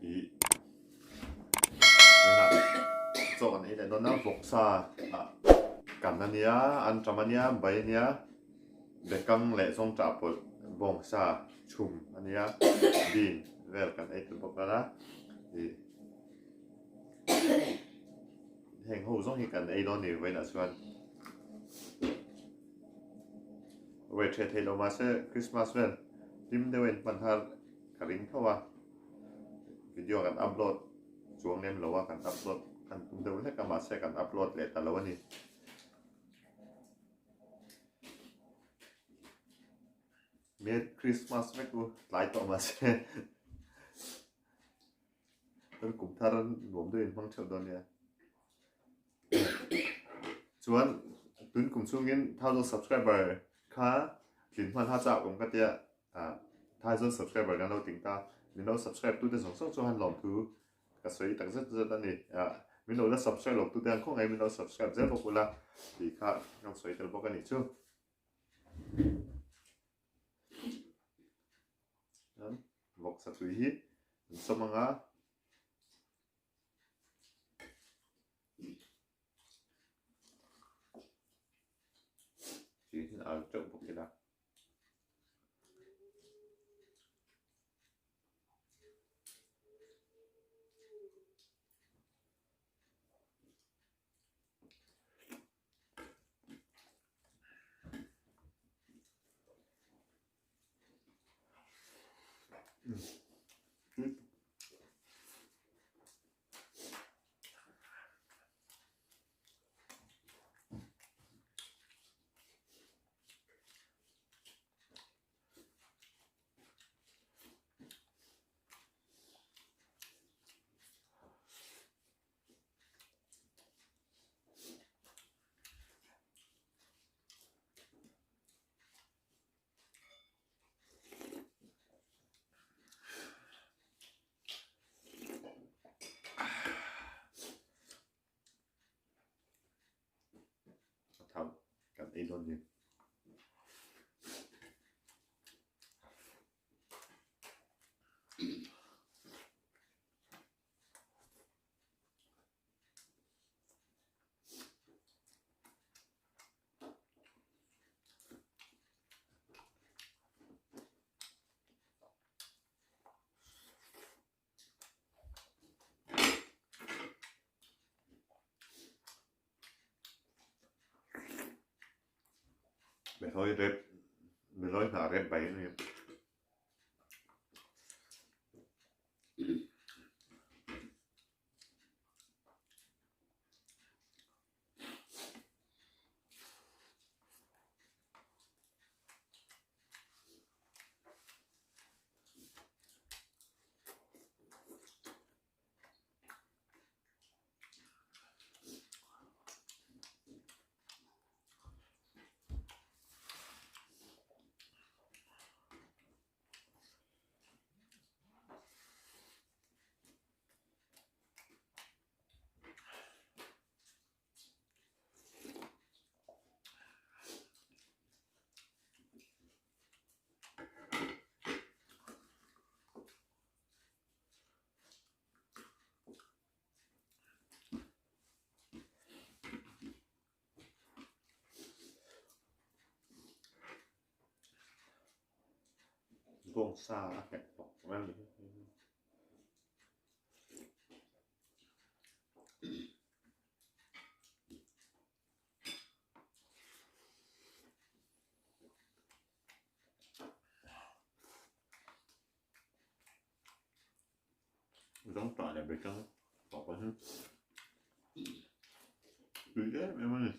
이 내가 저건 이제 너나 복사 간나니아 안트마니아 바이니아 dekang le song chapol bong sa chum ania bin vel kan ai tu bokala thì heng ho song hi kan ai don ni wen aswan we che the lo ma se christmas vel tim de wen pan har karing thawa video kan upload chuang nem lo wa kan upload kan tum de le ka ma se kan upload le ta lo ni Merry Christmas với cô lại tọa mà xe tôi cũng thà rằng gồm tôi mang theo đó nha chuan tuấn cũng xuống in thao cho subscriber khá liền hoàn hạ chạo cũng cái tia thao cho subscriber đang đâu tính ta mình đâu subscribe tôi đã sống sót cho han lòng thứ cái suy tăng rất rất anh mình đâu đã subscribe lòng tôi đang không ai mình đâu subscribe rất beaucoup là thì khá trong suy từ bao cái này chứ vok sa tui hi sa mga chỉ ở trong một cái đó thầm cảm thấy luôn gì mẹ thôi rep mẹ nói là rep bảy này buông xa hẹn bỏ em giống tỏi là biệt trong bỏ vào hết cứ thế em ơi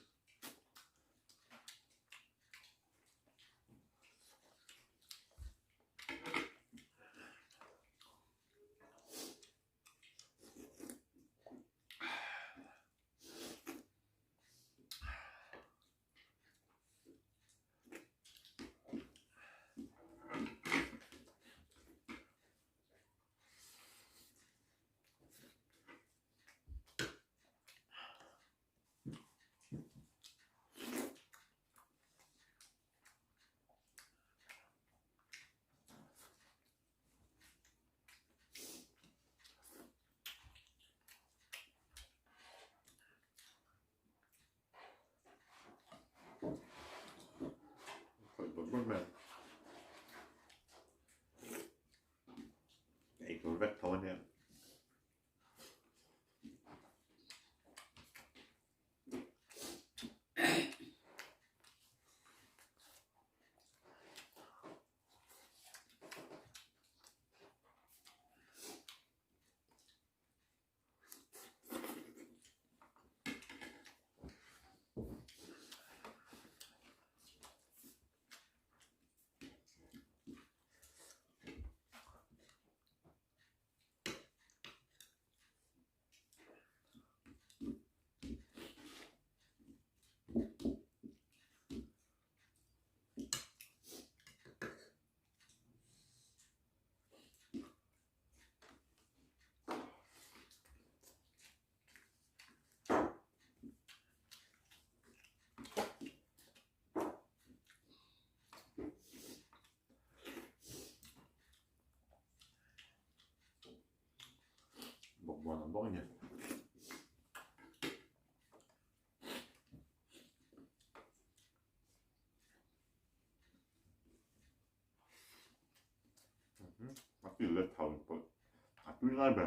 làm bóng nhỉ bắt đầu lên thầu túi ngay bè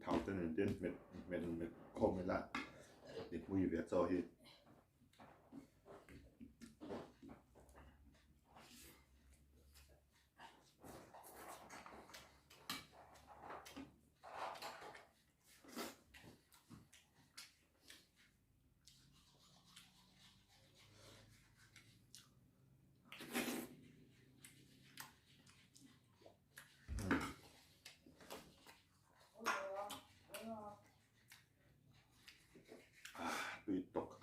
thầu tên đến mình không mới lại để vui vẻ cho hi tùy tục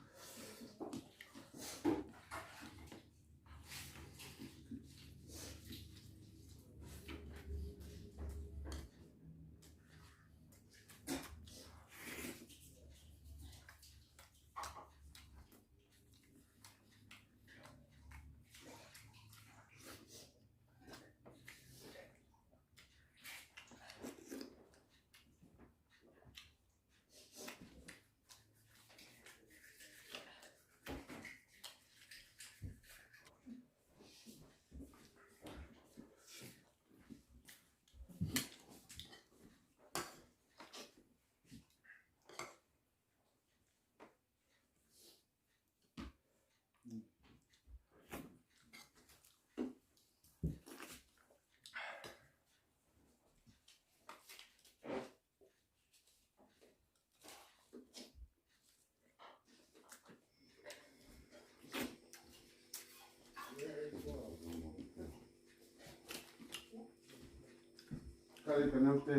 Kali penalti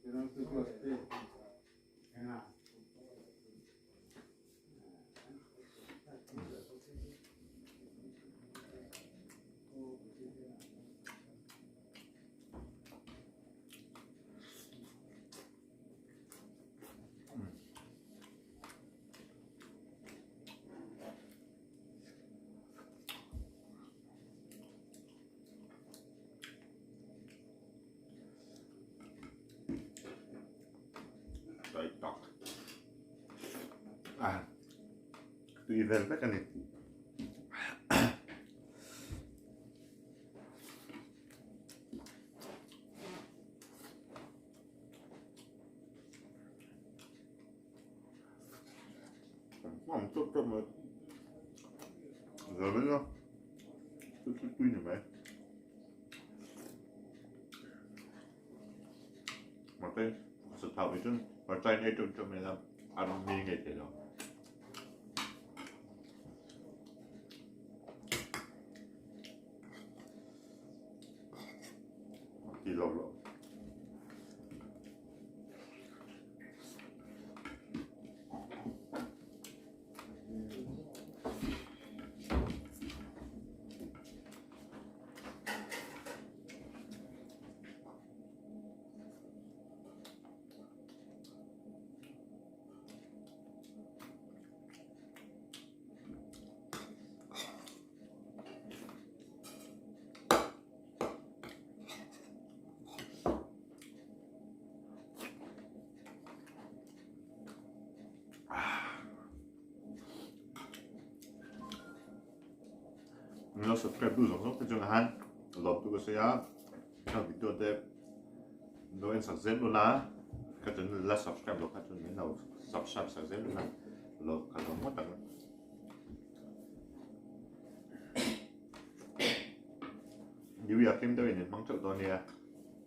pasti enak. tùy tục tùy về tất cả này không chút cho mà rồi biết không chút tùy này mày mà cái sự thảo thì và trai này cho mình làm ăn đi ngày thế đó thì lâu nó subscribe tu giống cái chương han lọt tu cái gì trong video đẹp nó em sẵn luôn là cái chương là subscribe lọt cái chương nào subscribe sẵn luôn là lọt cái giống mất tặng nhiều việc tìm tới nên mong chờ tôi nè